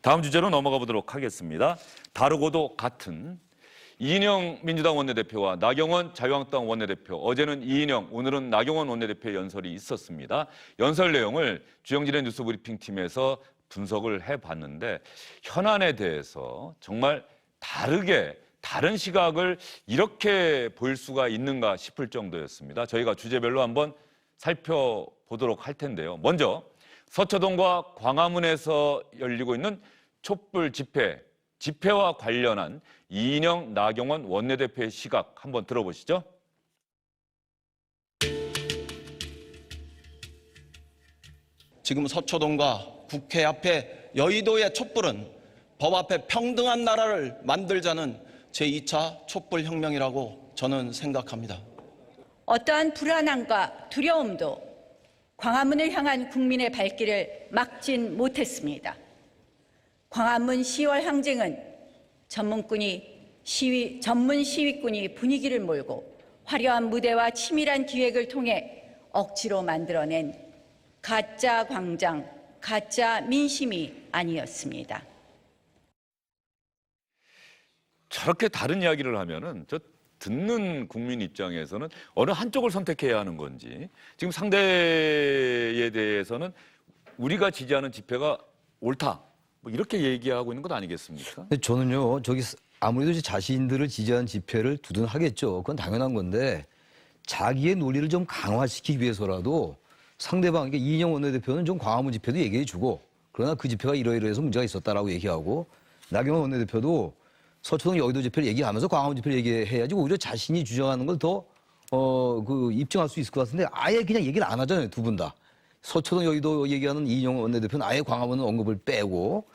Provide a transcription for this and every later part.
다음 주제로 넘어가 보도록 하겠습니다. 다르고도 같은 이인영 민주당 원내대표와 나경원 자유한국당 원내대표, 어제는 이인영, 오늘은 나경원 원내대표의 연설이 있었습니다. 연설 내용을 주영진의 뉴스브리핑팀에서 분석을 해봤는데 현안에 대해서 정말 다른 시각을 이렇게 볼 수가 있는가 싶을 정도였습니다. 저희가 주제별로 한번 살펴보도록 할 텐데요. 먼저 서초동과 광화문에서 열리고 있는 촛불 집회와 관련한 이인영, 나경원 원내대표의 시각 한번 들어보시죠. 지금 서초동과 국회 앞에 여의도의 촛불은 법 앞에 평등한 나라를 만들자는 제2차 촛불혁명이라고 저는 생각합니다. 어떠한 불안함과 두려움도 광화문을 향한 국민의 발길을 막진 못했습니다. 광화문 10월 항쟁은 전문 시위꾼이 분위기를 몰고 화려한 무대와 치밀한 기획을 통해 억지로 만들어낸 가짜 광장, 가짜 민심이 아니었습니다. 저렇게 다른 이야기를 하면은 듣는 국민 입장에서는 어느 한쪽을 선택해야 하는 건지, 지금 상대에 대해서는 우리가 지지하는 집회가 옳다, 뭐 이렇게 얘기하고 있는 것 아니겠습니까? 근데 저는요, 아무래도 자신들을 지지하는 집회를 두둔하겠죠. 그건 당연한 건데 자기의 논리를 좀 강화시키기 위해서라도 상대방, 그러니까 이인영 원내대표는 좀 광화문 집회도 얘기해주고, 그러나 그 집회가 이러이러해서 문제가 있었다라고 얘기하고, 나경원 원내대표도 서초동 여의도 집회를 얘기하면서 광화문 집회를 얘기해야지 오히려 자신이 주장하는 걸 더 입증할 수 있을 것 같은데 아예 그냥 얘기를 안 하잖아요, 두 분 다. 서초동 여의도 얘기하는 이인영 원내대표는 아예 광화문 언급을 빼고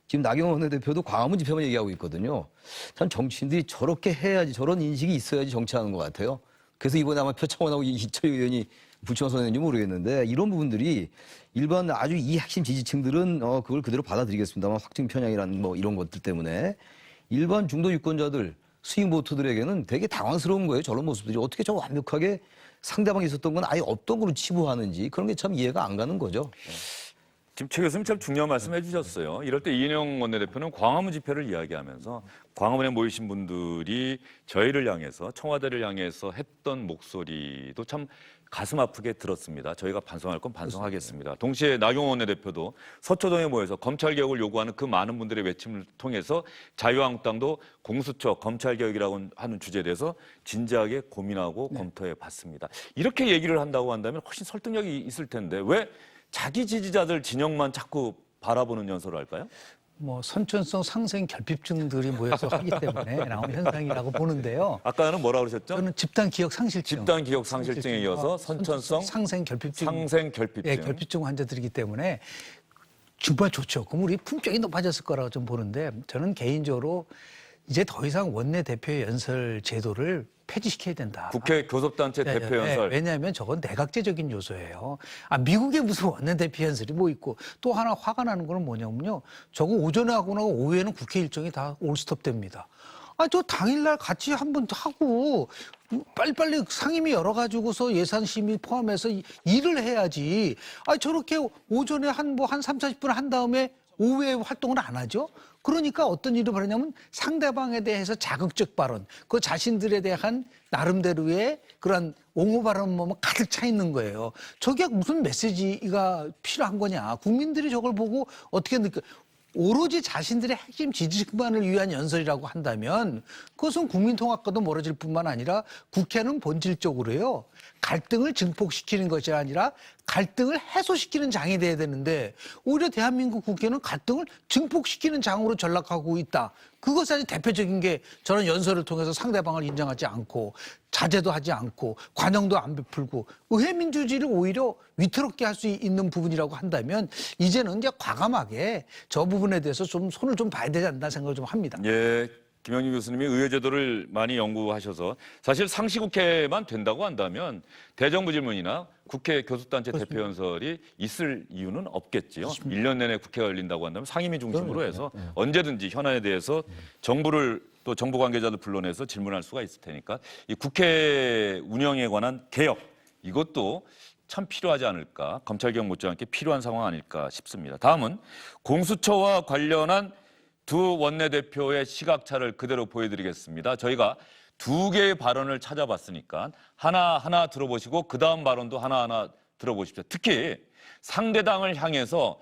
지금 나경원 원내대표도 광화문 집회만 얘기하고 있거든요. 참 정치인들이 저렇게 해야지, 저런 인식이 있어야지 정치하는 것 같아요. 그래서 이번에 아마 표창원하고 이철 의원이 불출마 선언했는지 모르겠는데 이런 부분들이 일반 아주 이 핵심 지지층들은 그걸 그대로 받아들이겠습니다만 확증 편향이라는 뭐 이런 것들 때문에 일반 중도 유권자들, 스윙 보터들에게는 되게 당황스러운 거예요. 저런 모습들이 어떻게 저 완벽하게 상대방이 있었던 건 아예 어떤 걸로 치부하는지 그런 게 참 이해가 안 가는 거죠. 지금 최 교수님 참 중요한 말씀 해주셨어요. 이럴 때 이인영 원내대표는 광화문 집회를 이야기하면서 광화문에 모이신 분들이 저희를 향해서, 청와대를 향해서 했던 목소리도 참 가슴 아프게 들었습니다. 저희가 반성할 건 반성하겠습니다. 동시에 나경원 원내대표도 서초동에 모여서 검찰개혁을 요구하는 그 많은 분들의 외침을 통해서 자유한국당도 공수처, 검찰개혁이라고 하는 주제에 대해서 진지하게 고민하고 검토해 봤습니다. 이렇게 얘기를 한다고 한다면 훨씬 설득력이 있을 텐데 왜 자기 지지자들 진영만 자꾸 바라보는 연설을 할까요? 뭐 선천성 상생 결핍증들이 모여서 하기 때문에 나온 현상이라고 보는데요. 아까는 뭐라 그러셨죠? 저는 집단 기억 상실증. 집단 기억 상실증에 이어서 선천성 상생 결핍증. 상생 결핍증. 예, 결핍증 환자들이기 때문에 정말 좋죠. 그럼 우리 품격이 높아졌을 거라고 좀 보는데 저는 개인적으로 이제 더 이상 원내대표의 연설 제도를 폐지시켜야 된다. 국회 교섭단체 대표 연설. 왜냐하면 저건 내각제적인 요소예요. 미국에 무슨 원내대표 연설이 뭐 있고 또 하나 화가 나는 거는 뭐냐면요. 저거 오전에 하고 나고 오후에는 국회 일정이 다 올스톱 됩니다. 저 당일날 같이 한번 하고 빨리빨리 상임위 열어가지고서 예산 심의 포함해서 일을 해야지. 저렇게 오전에 한 3, 40분 한 다음에 오후에 활동을 안 하죠. 그러니까 어떤 일이 벌어냐면 상대방에 대해서 자극적 발언, 그 자신들에 대한 나름대로의 그런 옹호 발언만 가득 차 있는 거예요. 저게 무슨 메시지가 필요한 거냐. 국민들이 저걸 보고 어떻게 느껴. 오로지 자신들의 핵심 지지층만을 위한 연설이라고 한다면 그것은 국민통합과도 멀어질 뿐만 아니라 국회는 본질적으로요. 갈등을 증폭시키는 것이 아니라 갈등을 해소시키는 장이 돼야 되는데 오히려 대한민국 국회는 갈등을 증폭시키는 장으로 전락하고 있다. 그것이 아주 대표적인 게 저는 연설을 통해서 상대방을 인정하지 않고 자제도 하지 않고 관용도 안 베풀고 의회민주주의를 오히려 위태롭게 할 수 있는 부분이라고 한다면 이제는 이제 과감하게 저 부분에 대해서 좀 손을 좀 봐야 되지 않나 생각을 좀 합니다. 예, 김영진 교수님이 의회제도를 많이 연구하셔서 사실 상시국회만 된다고 한다면 대정부 질문이나 국회 교섭단체 대표 연설이 있을 이유는 없겠지요. 1년 내내 국회가 열린다고 한다면 상임위 중심으로 해서 언제든지 현안에 대해서 정부를 또 정부 관계자들 불러내서 질문할 수가 있을 테니까 이 국회 운영에 관한 개혁, 이것도 참 필요하지 않을까, 검찰개혁 못지않게 필요한 상황 아닐까 싶습니다. 다음은 공수처와 관련한 두 원내대표의 시각차를 그대로 보여드리겠습니다. 저희가 두 개의 발언을 찾아봤으니까 하나하나 들어보시고 그 다음 발언도 하나하나 들어보십시오. 특히 상대당을 향해서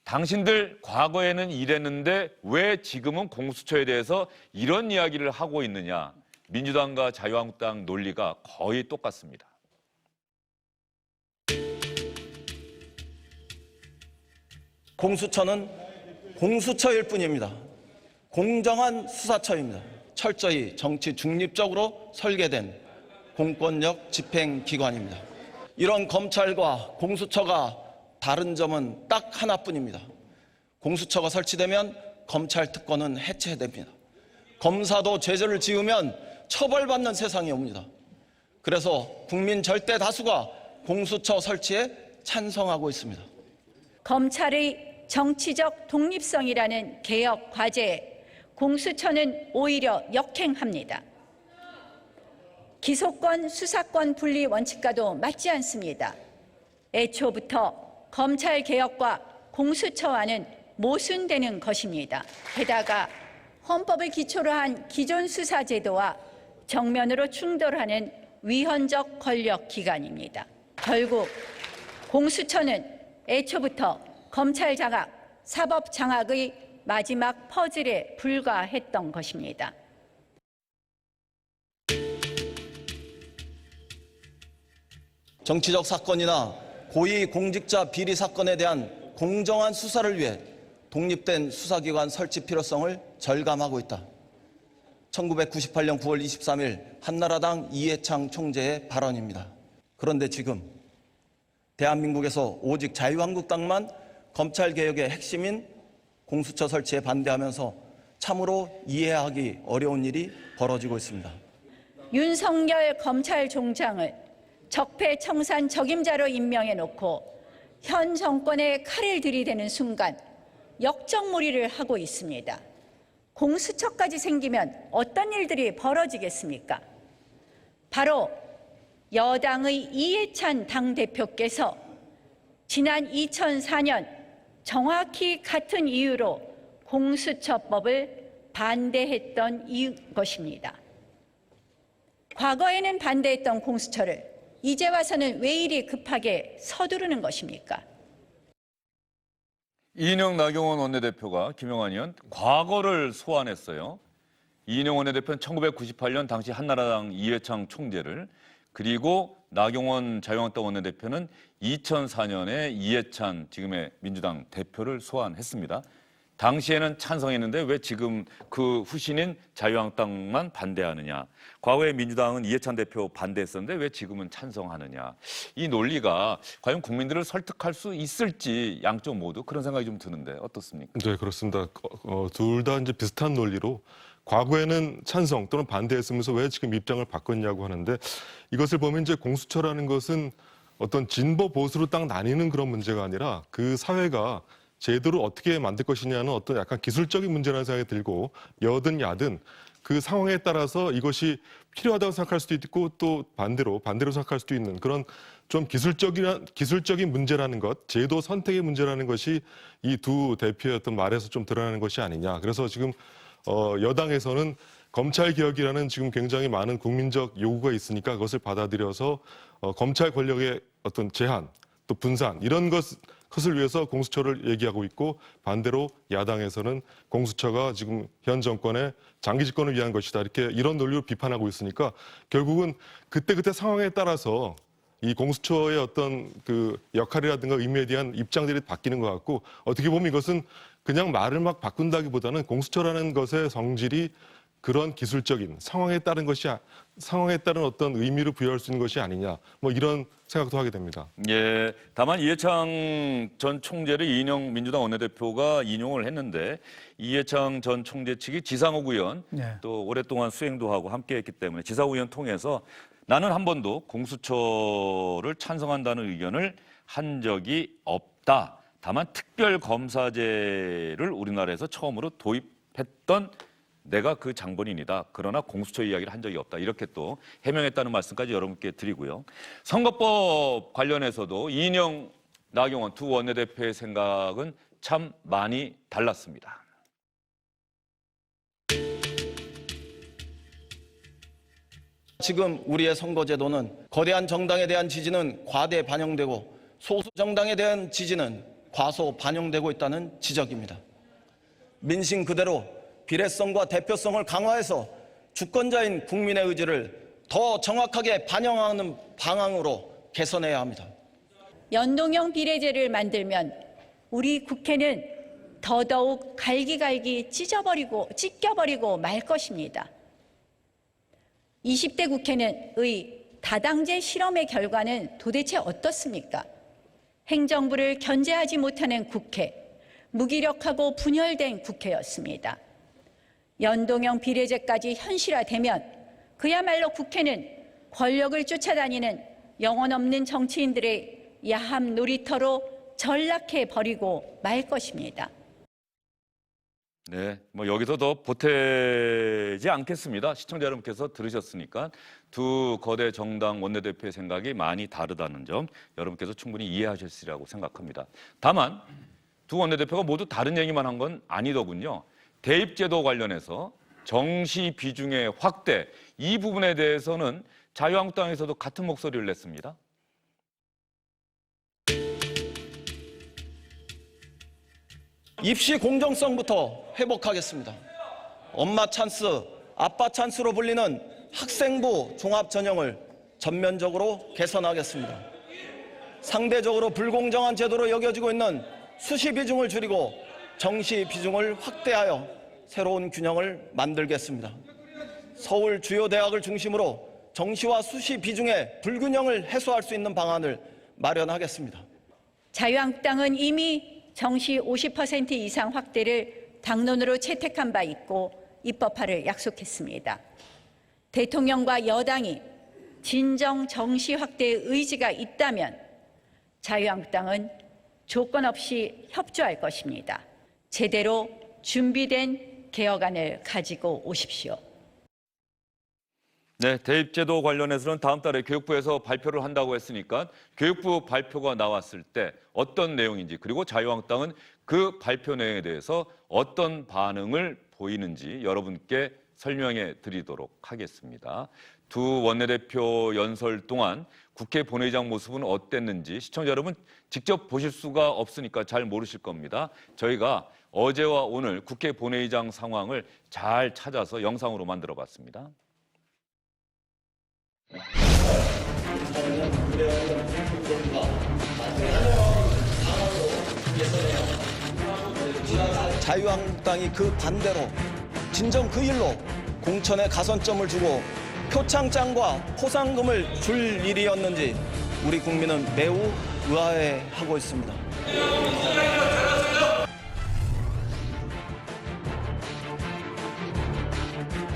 당신들 과거에는 이랬는데 왜 지금은 공수처에 대해서 이런 이야기를 하고 있느냐. 민주당과 자유한국당 논리가 거의 똑같습니다. 공수처는 공수처일 뿐입니다. 공정한 수사처입니다. 철저히 정치 중립적으로 설계된 공권력 집행기관입니다. 이런 검찰과 공수처가 다른 점은 딱 하나뿐입니다. 공수처가 설치되면 검찰 특권은 해체됩니다. 검사도 죄를 지으면 처벌받는 세상이 옵니다. 그래서 국민 절대 다수가 공수처 설치에 찬성하고 있습니다. 검찰의 정치적 독립성이라는 개혁 과제에 공수처는 오히려 역행합니다. 기소권, 수사권 분리 원칙과도 맞지 않습니다. 애초부터 검찰 개혁과 공수처와는 모순되는 것입니다. 게다가 헌법을 기초로 한 기존 수사제도와 정면으로 충돌하는 위헌적 권력기관입니다. 결국 공수처는 애초부터 검찰 장악, 사법 장악의 마지막 퍼즐에 불과했던 것입니다. 정치적 사건이나 고위 공직자 비리 사건에 대한 공정한 수사를 위해 독립된 수사기관 설치 필요성을 절감하고 있다. 1998년 9월 23일 한나라당 이해창 총재의 발언입니다. 그런데 지금 대한민국에서 오직 자유한국당만 검찰개혁의 핵심인 공수처 설치에 반대하면서 참으로 이해하기 어려운 일이 벌어지고 있습니다. 윤석열 검찰총장을 적폐청산 적임자로 임명해놓고 현 정권에 칼을 들이대는 순간 역적무리를 하고 있습니다. 공수처까지 생기면 어떤 일들이 벌어지겠습니까? 바로 여당의 이해찬 당대표께서 지난 2004년 정확히 같은 이유로 공수처법을 반대했던 것입니다. 과거에는 반대했던 공수처를 이제 와서는 왜 이리 급하게 서두르는 것입니까? 이인영 나경원 원내대표가 김영환 의원 과거를 소환했어요. 이인영 원내대표는 1998년 당시 한나라당 이해창 총재를, 그리고 나경원 자유한국당 원내대표는 2004년에 이해찬 지금의 민주당 대표를 소환했습니다. 당시에는 찬성했는데 왜 지금 그 후신인 자유한국당만 반대하느냐. 과거에 민주당은 이해찬 대표 반대했었는데 왜 지금은 찬성하느냐. 이 논리가 과연 국민들을 설득할 수 있을지 양쪽 모두 그런 생각이 좀 드는데 어떻습니까? 네, 그렇습니다. 둘 다 이제 비슷한 논리로 과거에는 찬성 또는 반대했으면서 왜 지금 입장을 바꿨냐고 하는데, 이것을 보면 이제 공수처라는 것은 어떤 진보 보수로 딱 나뉘는 그런 문제가 아니라 그 사회가 제도를 어떻게 만들 것이냐는 어떤 약간 기술적인 문제라는 생각이 들고, 여든 야든 그 상황에 따라서 이것이 필요하다고 생각할 수도 있고 또 반대로 생각할 수도 있는 그런 좀 기술적인 문제라는 것, 제도 선택의 문제라는 것이 이 두 대표의 어떤 말에서 좀 드러나는 것이 아니냐. 그래서 지금 여당에서는 검찰 개혁이라는 지금 굉장히 많은 국민적 요구가 있으니까 그것을 받아들여서 검찰 권력의 어떤 제한, 또 분산 이런 것을 위해서 공수처를 얘기하고 있고, 반대로 야당에서는 공수처가 지금 현 정권의 장기 집권을 위한 것이다, 이런 논리로 비판하고 있으니까 결국은 그때그때 상황에 따라서 이 공수처의 어떤 그 역할이라든가 의미에 대한 입장들이 바뀌는 것 같고, 어떻게 보면 이것은 그냥 말을 막 바꾼다기보다는 공수처라는 것의 성질이 그런 기술적인 상황에 따른 어떤 의미를 부여할 수 있는 것이 아니냐, 뭐 이런 생각도 하게 됩니다. 예, 다만 이해창 전 총재를 이인영 민주당 원내대표가 인용을 했는데, 이해창 전 총재 측이 지상욱 의원 네. 또 오랫동안 수행도 하고 함께했기 때문에 지상욱 의원 통해서 나는 한 번도 공수처를 찬성한다는 의견을 한 적이 없다. 다만 특별검사제를 우리나라에서 처음으로 도입했던 내가 그 장본인이다. 그러나 공수처 이야기를 한 적이 없다. 이렇게 또 해명했다는 말씀까지 여러분께 드리고요. 선거법 관련해서도 이인영, 나경원 두 원내대표의 생각은 참 많이 달랐습니다. 지금 우리의 선거제도는 거대한 정당에 대한 지지는 과대 반영되고 소수 정당에 대한 지지는 과소 반영되고 있다는 지적입니다. 민심 그대로 비례성과 대표성을 강화해서 주권자인 국민의 의지를 더 정확하게 반영하는 방향으로 개선해야 합니다. 연동형 비례제를 만들면 우리 국회는 더더욱 갈기갈기 찢겨버리고 말 것입니다. 20대 국회는 다당제 실험의 결과는 도대체 어떻습니까? 행정부를 견제하지 못하는 국회, 무기력하고 분열된 국회였습니다. 연동형 비례제까지 현실화되면 그야말로 국회는 권력을 쫓아다니는 영혼 없는 정치인들의 야합 놀이터로 전락해 버리고 말 것입니다. 네, 뭐 여기서 더 보태지 않겠습니다. 시청자 여러분께서 들으셨으니까 두 거대 정당 원내대표의 생각이 많이 다르다는 점 여러분께서 충분히 이해하셨으리라고 생각합니다. 다만 두 원내대표가 모두 다른 얘기만 한 건 아니더군요. 대입제도 관련해서 정시 비중의 확대, 이 부분에 대해서는 자유한국당에서도 같은 목소리를 냈습니다. 입시 공정성부터 회복하겠습니다. 엄마 찬스, 아빠 찬스로 불리는 학생부 종합전형을 전면적으로 개선하겠습니다. 상대적으로 불공정한 제도로 여겨지고 있는 수시 비중을 줄이고 정시 비중을 확대하여 새로운 균형을 만들겠습니다. 서울 주요 대학을 중심으로 정시와 수시 비중의 불균형을 해소할 수 있는 방안을 마련하겠습니다. 자유한국당은 이미 정시 50% 이상 확대를 당론으로 채택한 바 있고 입법화를 약속했습니다. 대통령과 여당이 진정 정시 확대의 의지가 있다면 자유한국당은 조건 없이 협조할 것입니다. 제대로 준비된 개혁안을 가지고 오십시오. 네, 대입제도 관련해서는 다음 달에 교육부에서 발표를 한다고 했으니까 교육부 발표가 나왔을 때 어떤 내용인지, 그리고 자유한국당은 그 발표 내용에 대해서 어떤 반응을 보이는지 여러분께 설명해 드리도록 하겠습니다. 두 원내대표 연설 동안 국회 본회의장 모습은 어땠는지 시청자 여러분 직접 보실 수가 없으니까 잘 모르실 겁니다. 저희가 어제와 오늘 국회 본회의장 상황을 잘 찾아서 영상으로 만들어 봤습니다. 자유한국당이 그 반대로 진정 그 일로 공천에 가산점을 주고 표창장과 포상금을 줄 일이었는지 우리 국민은 매우 의아해하고 있습니다.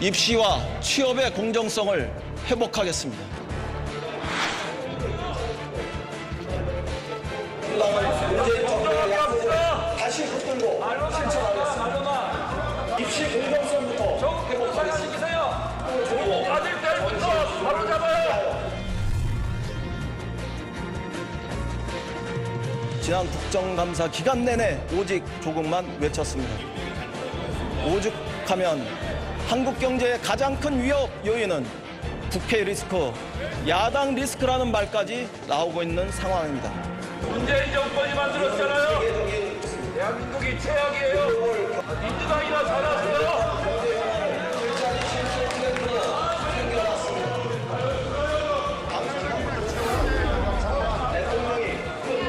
입시와 취업의 공정성을 회복하겠습니다. 다시 붙들고 실천하겠습니다. 입시 공정성부터 회복하겠습니다. 아들 때부터 바로 잡아요. 지난 국정감사 기간 내내 오직 조국만 외쳤습니다. 오죽하면 한국 경제의 가장 큰 위협 요인은 국회 리스크, 야당 리스크라는 말까지 나오고 있는 상황입니다. 문재인 정권이 만들었잖아요. 대한민국이 최악이에요. 민주당이나 잘하세요. 대통령이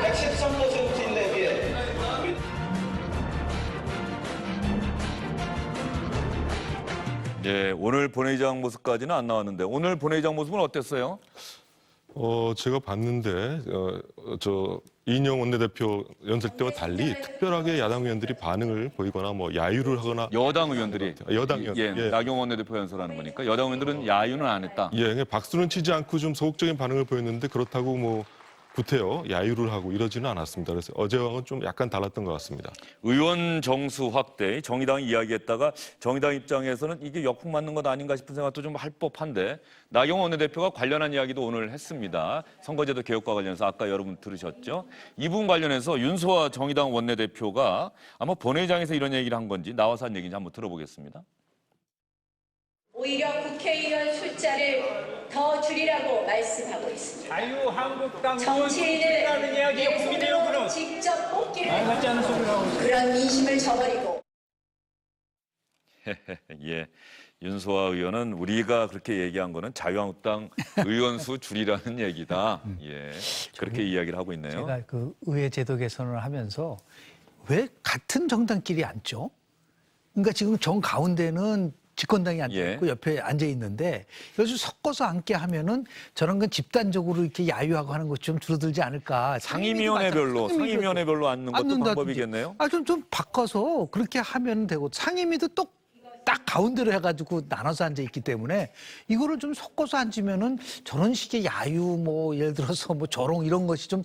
113%인데 비해 네, 오늘 본회의장 모습까지는 안 나왔는데 오늘 본회의장 모습은 어땠어요? 제가 봤는데 이인영 원내대표 연설 때와 달리 특별하게 야당 의원들이 반응을 보이거나 뭐 야유를 하거나 여당 의원들이 여당 의원 예, 나경원 원내대표 연설하는 거니까 여당 의원들은 야유는 안 했다. 박수는 치지 않고 좀 소극적인 반응을 보였는데 그렇다고 뭐 구태여 야유를 하고 이러지는 않았습니다. 그래서 어제와는 좀 약간 달랐던 것 같습니다. 의원 정수 확대, 정의당이 이야기했다가 정의당 입장에서는 이게 역풍 맞는 것 아닌가 싶은 생각도 좀 할 법한데 나경원 원내대표가 관련한 이야기도 오늘 했습니다. 선거제도 개혁과 관련해서 아까 여러분 들으셨죠? 이 부분 관련해서 윤소아 정의당 원내대표가 아마 본회의장에서 이런 얘기를 한 건지 나와서 한 얘기인지 한번 들어보겠습니다. 오히려 국회의원 숫자를 더 줄이라고 말씀하고 있습니다. 자유한국당 정치인을 이야기에 국민의 요구는 직접 뽑기를 같지 않은 소리를 하고 있습니다. 그런 민심을 저버리고 예, 윤소아 의원은 우리가 그렇게 얘기한 거는 자유한국당 의원 수 줄이라는 얘기다. 예, 그렇게 이야기를 하고 있네요. 제가 그 의회 제도 개선을 하면서 왜 같은 정당끼리 앉죠? 그러니까 지금 정 가운데는 집권당이 앉아 있고 옆에 앉아 있는데 여기서 섞어서 앉게 하면은 저런 건 집단적으로 이렇게 야유하고 하는 것 좀 줄어들지 않을까. 상임위원회별로 앉는 것도 앉는다든지. 방법이겠네요. 좀 바꿔서 그렇게 하면 되고 상임위도 딱 가운데로 해가지고 나눠서 앉아 있기 때문에 이거를 좀 섞어서 앉으면은 저런 식의 야유 뭐 예를 들어서 뭐 조롱 이런 것이 좀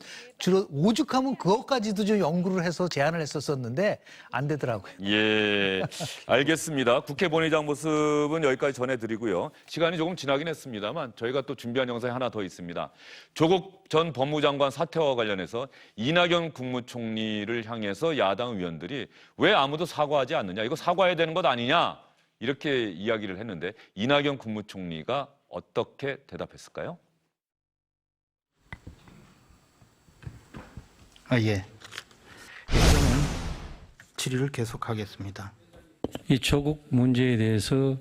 오죽하면 그것까지도 좀 연구를 해서 제안을 했었었는데 안 되더라고요. 예, 알겠습니다. 국회 본회의장 모습은 여기까지 전해드리고요. 시간이 조금 지나긴 했습니다만 저희가 또 준비한 영상이 하나 더 있습니다. 조국 전 법무장관 사퇴와 관련해서 이낙연 국무총리를 향해서 야당 의원들이 왜 아무도 사과하지 않느냐, 이거 사과해야 되는 것 아니냐 이렇게 이야기를 했는데 이낙연 국무총리가 어떻게 대답했을까요? 예. 저는 질의를 계속하겠습니다. 이 조국 문제에 대해서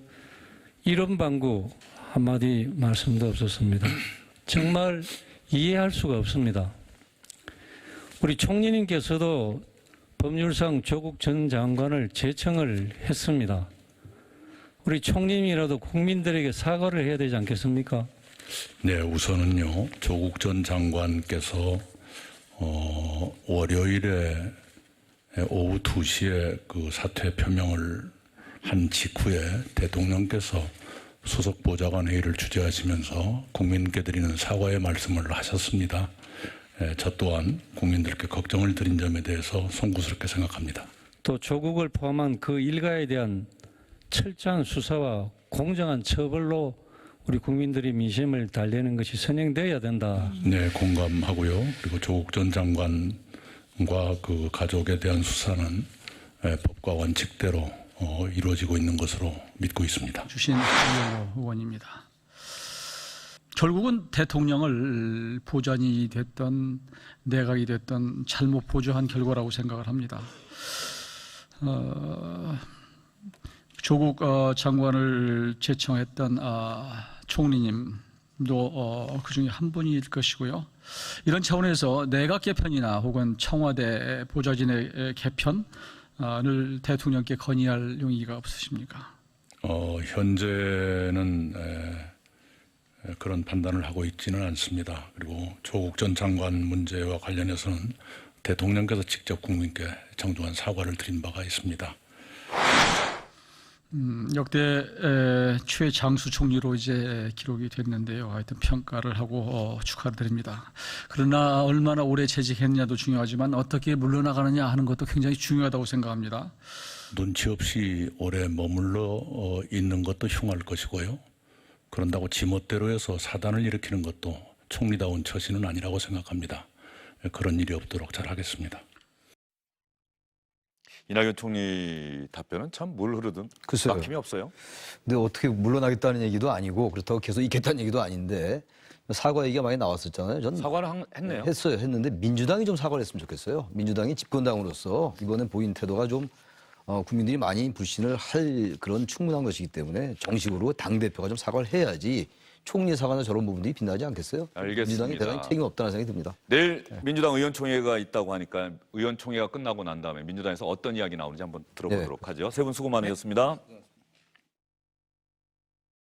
이런 방구 한마디 말씀도 없었습니다. 정말 이해할 수가 없습니다. 우리 총리님께서도 법률상 조국 전 장관을 제청을 했습니다. 우리 총리님이라도 국민들에게 사과를 해야 되지 않겠습니까? 네, 우선은요, 조국 전 장관께서 월요일에 오후 2시에 그 사퇴 표명을 한 직후에 대통령께서 수석 보좌관 회의를 주재하시면서 국민께 드리는 사과의 말씀을 하셨습니다. 저 또한 국민들께 걱정을 드린 점에 대해서 송구스럽게 생각합니다. 또 조국을 포함한 그 일가에 대한 철저한 수사와 공정한 처벌로 우리 국민들이 민심을 달래는 것이 선행되어야 된다. 네, 공감하고요. 그리고 조국 전 장관과 그 가족에 대한 수사는 법과 원칙대로 이루어지고 있는 것으로 믿고 있습니다. 주신 이영호 의원입니다. 결국은 대통령을 보좌관이 됐던 내각이 됐던 잘못 보좌한 결과라고 생각을 합니다. 조국 장관을 제청했던 총리님도 그중에 한 분일 것이고요. 이런 차원에서 내각 개편이나 혹은 청와대 보좌진의 개편을 대통령께 건의할 용의가 없으십니까? 현재는 그런 판단을 하고 있지는 않습니다. 그리고 조국 전 장관 문제와 관련해서는 대통령께서 직접 국민께 정중한 사과를 드린 바가 있습니다. 역대 최장수 총리로 이제 기록이 됐는데요. 하여튼 평가를 하고 축하를 드립니다. 그러나 얼마나 오래 재직했느냐도 중요하지만 어떻게 물러나가느냐 하는 것도 굉장히 중요하다고 생각합니다. 눈치 없이 오래 머물러 있는 것도 흉할 것이고요. 그런다고 지멋대로 해서 사단을 일으키는 것도 총리다운 처신은 아니라고 생각합니다. 그런 일이 없도록 잘하겠습니다. 이낙연 총리 답변은 참 물 흐르든 글쎄요. 막힘이 없어요. 근데 어떻게 물러나겠다는 얘기도 아니고 그렇다고 계속 있겠다는 얘기도 아닌데 사과 얘기가 많이 나왔었잖아요. 전 사과를 했네요. 했는데 민주당이 좀 사과를 했으면 좋겠어요. 민주당이 집권당으로서 이번에 보인 태도가 좀 국민들이 많이 불신을 할 그런 충분한 것이기 때문에 정식으로 당대표가 좀 사과를 해야지 총리 사과나 저런 부분들이 빛나지 않겠어요? 알겠습니다. 민주당이 대단히 책임 없다는 생각이 듭니다. 내일 민주당 의원총회가 있다고 하니까 의원총회가 끝나고 난 다음에 민주당에서 어떤 이야기 나오는지 한번 들어보도록 하죠. 세 분 수고 많으셨습니다.